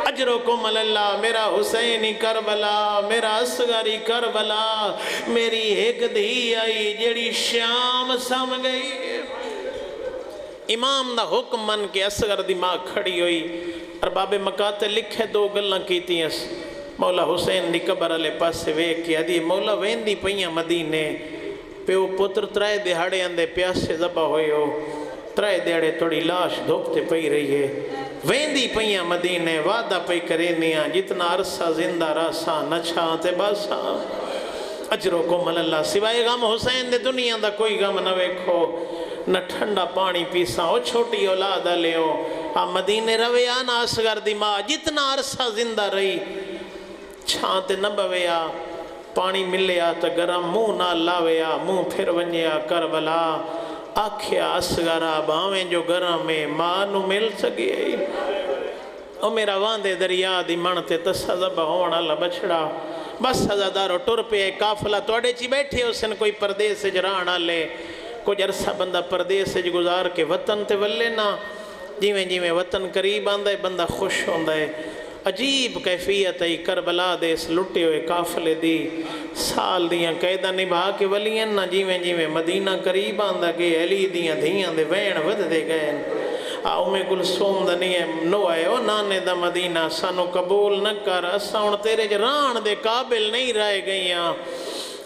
اجرکم اللہ میرا حسینی کربلا میرا اصغری کربلا میری ایک دھی آئی جیڑی شام سم گئی۔ امام دا حکم من کے اصغر دی ماں کھڑی ہوئی، ارباب مکاتے لکھے 2 گلاں کیتی ہیں، مولا حسین دی قبر علیہ پاس سے ویک کیا دی مولا وین دی پئیاں مدینے پیو پتر 3 دہاڑے اندے پیاسے ذبح ہوئے ہو، 3 دہاڑے توڑی لاش دھوپتے پئی رہی ہے، وین دی پئیاں مدینے وعدہ پئی کرینیاں جتنا عرصہ زندہ راساں نہ چھانتے باساں۔ اجرکم اللہ سوائے غم حسین دے دنیا دا کوئی غم نہ ویکھو، نہ ٹھنڈا پانی پیساں، او چھوٹی اولاد لے ہو مدینے رویا نا اصغر دی ماں جتنا عرصہ زندہ رہی چھانتے نہ بویا، پانی ملیا تا گرم منہ نہ لاویا، منہ پھر ونجیا کربلا آکھیا اصغرہ باویں جو گرم میں ماں نو مل سکے۔ او میرا واندے دریا دی منتے تصذب ہونا لبچڑا بس ہزادارو ٹر پہ کافلہ توڑے چی بیٹھے ہو سن کوئی پردیس جرانا لے، کچھ عرصہ بندہ پردیس گزار کے وطن تے ولے نا، جیویں جیویں وطن قریب آندہ ہے بندہ خوش ہوندہ ہے۔ عجیب کیفیت ہے کربلا دے اس لٹے ہوئے کافلے دی سال دیاں قیدہ نبھا کے ولین نا، جیویں جیویں مدینہ قریب آندہ گئے علی دیاں دھیاں دے وین ود دے گئے، میں کلثوم دا نہیں ہے نو ہے او نانے دا مدینہ سانو قبول نہ کر، اساں تیرے جران دے قابل نہیں رہ گئیاں۔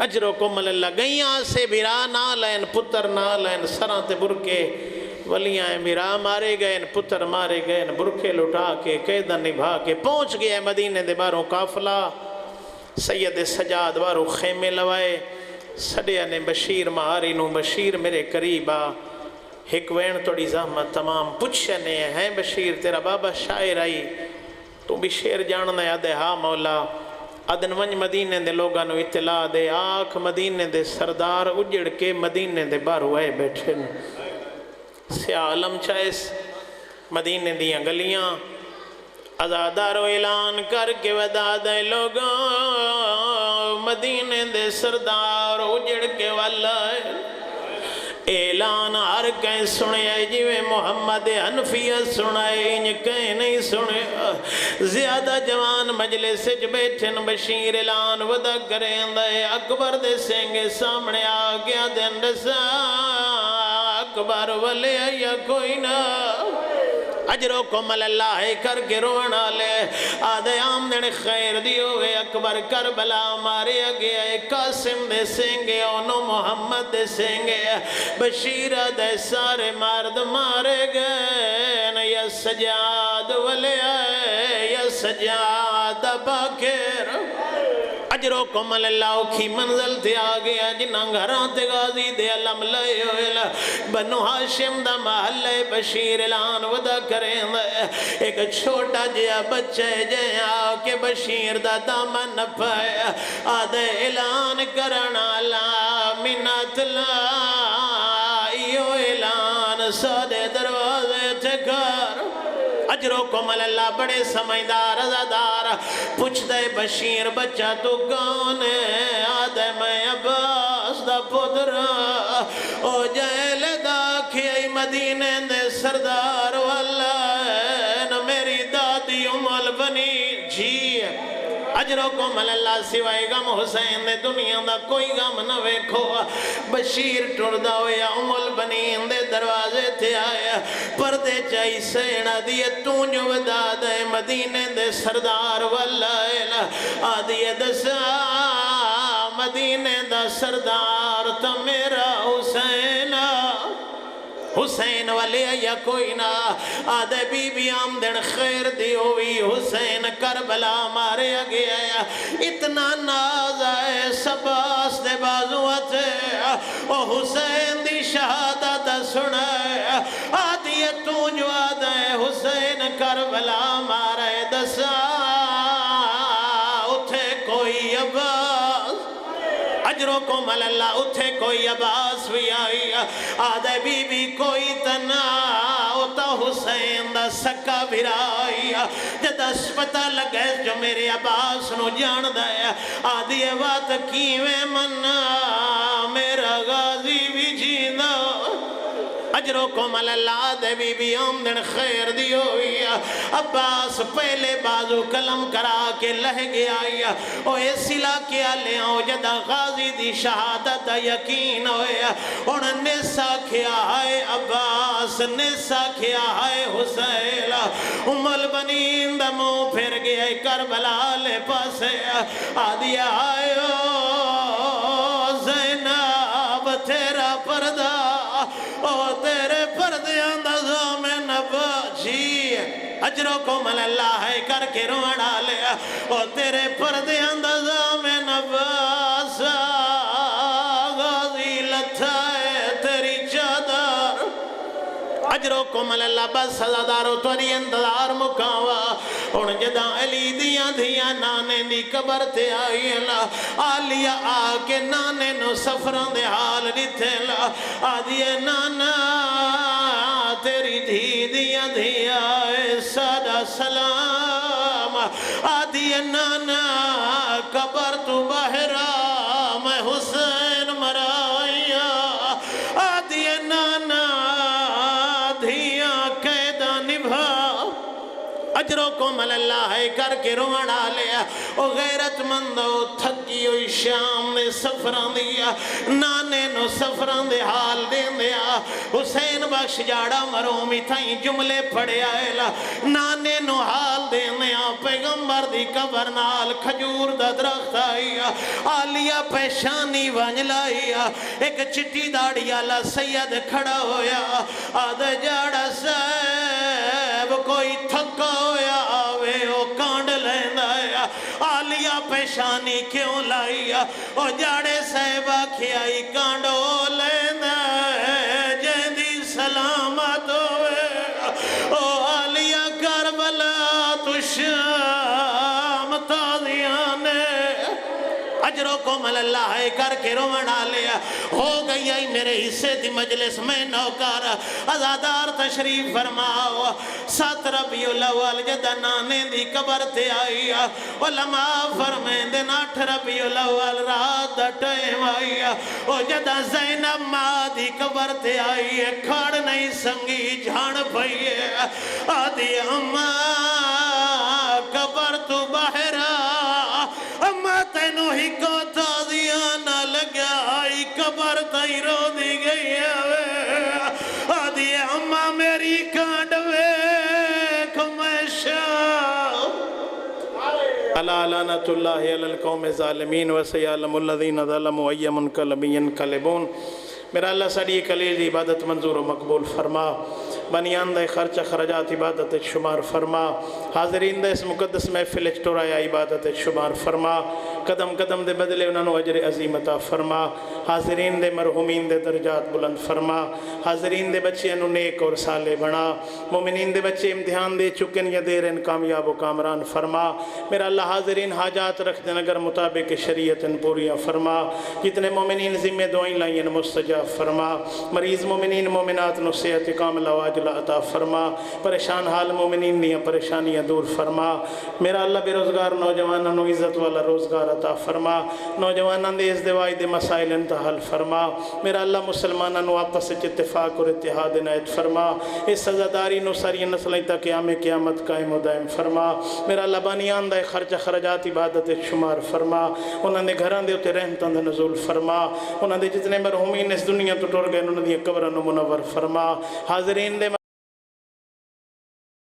اجرکم اللہ گئیاں سے بھرا نہ لین پتر نہ لین سراں تے برکے ولیاں بھرا مارے گئے پتر مارے گئے برکے لٹا کے قیدہ نبھا کے پہنچ گئے مدینے دے باروں قافلہ، سید سجاد باروں خیمے لوائے، سڑیا نے بشیر مہاری نو بشیر میرے قریبا ایک وین توڑی زحمت تمام پوچھنے ہیں بشیر تیرا بابا شاعر آئی تو بھی شیر جاننا یاد ہے ہاں مولا ادن ونج مدینے دے لوگاں نو اطلاع دے آنکھ مدینے دے سردار اجڑ کے مدینے دے بارو آئے بیٹھے سیاہ علم چائس مدینے دیاں گلیاں ازادارو اعلان کر کے ودا دے لوگاں مدینے دے سردار اجڑ کے والا اعلان ہر کہیں سنے جیویں محمد حنفیہ سنے انج کہیں نہیں سنے زیادہ جوان مجلس جو بیٹھن بشیر اعلان ودا کریں دے اکبر دے سنگے سامنے آگیا دن رسا اکبر والے یا کوئی نہ اجرکم اللہ کر کے رونا لے آدھے آمدن خیر دیو گے اکبر کربلا مارے گئے قاسم دے سنگے انو محمد دے سنگے بشیر دے سارے مرد مارے گئے یا سجاد والے آئے یا سجاد باکر اجرکم اللہ کی منزل تے آگیا جنہ گھران تے غازی دے علم لئے ہوئے بنو ہاشم دا محلہ بشیر اعلان ودا کریں دے ایک چھوٹا جیا بچے جیا کہ بشیر دا دامن پائے آدھے اعلان کرنا لا منت لا ایو اعلان سادے دروازے تے کر اجرکم اللہ بڑے سمجھدار ازادار پوچھ دے بشیر بچہ تو کون ہے آدھے میں عباس دا پدر او جیل دا کھئی مدینے دے سردار واللہ میری دادی امال بنی جی اجرکم اللہ سوائے غم حسین دے دنیا دا کوئی غم نہ ویکھو بشیر ٹردہ ہویا امال بنین دے دروازے تھے آیا پردے چاہی سینہ دیئے تونج ودا دے مدینے دے سردار واللہ آدھیے دسا مدینے دا سردار تا میرا حسینہ حسین والے یا کوئی نہ آدھے بی بی آمدن خیر دی ہوئی حسین کربلا مارے گیا اتنا ناز آئے سباس دے بازوات او حسین دی شہادت سنائے آدھی تو جو آدھے حسین کربلا مارے دسا اتھے کوئی عباس اجرکم اللہ اتھے کوئی عباس بھی آئی آدھے بی بی کوئی تنا ہوتا حسین دا سکا بھرائی جد اسپتا لگے جو میرے عباس نو جان دایا آدھی بات کیویں منا میرا غازی بھی جینا اجرکم اللہ دے بی بی آمدن خیر دی ہوئی عباس پہلے بازو کلم کرا کے لہ گیا او ایسی لاکیا لے آؤ جدہ غازی دی شہادت یقین ہویا انہوں نے ساکھیا ہے عباس نے ساکھیا ہے حسین امال بنین دمو پھر گئے کربلا لے پاسے آدھی آئے زینب تیرا پردہ او تیرے پردے اندازہ میں نبا جی اجرکم اللہ ہے کر کے روڑا لیا او تیرے پردے اندازہ میں نبا سا غازی لتھائے تیری چادر اجرکم اللہ بس سزادارو توری اندازار مکاوا ان جدہ علی دیاں دیاں نانے دی قبر تے آئی اللہ آلیا آکے نانے نو سفران دے حال دیتے اللہ آدھیے نانا تیری دھی دیاں دیاں اے سادہ سلام آدھیے نانا قبر تو بہرا میں حسین مرائیا آدھیے نانا اجرکم اللہ ہے کر کے روڑا لیا او غیرت مندو تھکی ہوئی شام نے سفران دیا نانے نو سفران دے حال دین دیا حسین بخش جاڑا مرومی تھائیں جملے پڑے آئے لا نانے نو حال دین دیا پیغمبر دی قبر نال کھجور دا درخت آئیا آلیا پیشانی ونج لائیا ایک چٹی داڑی آلا سید کھڑا ہویا آدھے جاڑا صاحب کوئی تھکا ہویا آوے او کانڈ لیندہ آیا آلیا پیشانی کیوں لائیا او جاڑے صاحبہ کھیائی کانڈو لیندہ جیندی سلامت ہوئے او آلیا کربلا تو شام تازیانے اجرکم اللہ ہے کر کے روڑا لیا ہو گئی آئی میرے حصے دی مجلس میں نوکار ازادار تشریف فرماؤ 7 ربیع الاول جدہ نانے دی قبر تے آئی علماء فرمین دن 8 ربیع الاول رات the time I O Jeddah زینب ماں دی قبر تے آئی کھڑ نہیں سنگی جھان پئیے آدھی اماں قبر تو بہرا اماں تینو ہی کو تازیاں نہ لگیا آئی قبر تائی رو دی گئی ہے آدھی اماں میری کانڈوے لعنت اللہ علی القوم الظالمین وسیعلم الذین ظلموا ای منقلب ینقلبون۔ میرا اللہ ساری کلیل دی عبادت منظور و مقبول فرما، بنیان دے خرچ خرجات عبادت شمار فرما، حاضرین دے اس مقدس محفل ٹورایا عبادت شمار فرما، قدم قدم دے بدلے انہوں اجر عظیم عطا فرما، حاضرین دے مرحومین دے درجات بلند فرما، حاضرین دے بچے انہوں نیک اور صالح بنا، مومنین دے بچے امتحان دے چکن یا دیرن کامیاب و کامران فرما۔ میرا اللہ حاضرین حاجات رکھ دیں اگر مطابق شریعت پوریاں فرما، جتنے مومنین ذمہ دعائیں لائیں مستجاب فرما، مریض مومنین مومنات نو صحت کاملہ واجلہ عطا فرما، پریشان حال مومنین دیا پریشانیاں دور فرما۔ میرا اللہ بے روزگار نوجوانوں نو عزت والا روزگار عطا فرما، نوجوانوں دے ازدواج دے مسائل انتہا حل فرما۔ میرا اللہ مسلمانوں نو آپس وچ اتفاق اور اتحاد عنایت فرما، اس سزاداری نو ساری نسلیں تک قیامت قائم و دائم فرما۔ میرا اللہ بانیان دے خرچ خرجات عبادت شمار فرما، انہاں دے گھراں دے اتے رحمتاں دا نزول فرما، انہاں دے جتنے مرحومین اس دنیا تو ٹر گئے انہاں دی قبراں نو منور فرما، حاضرین دے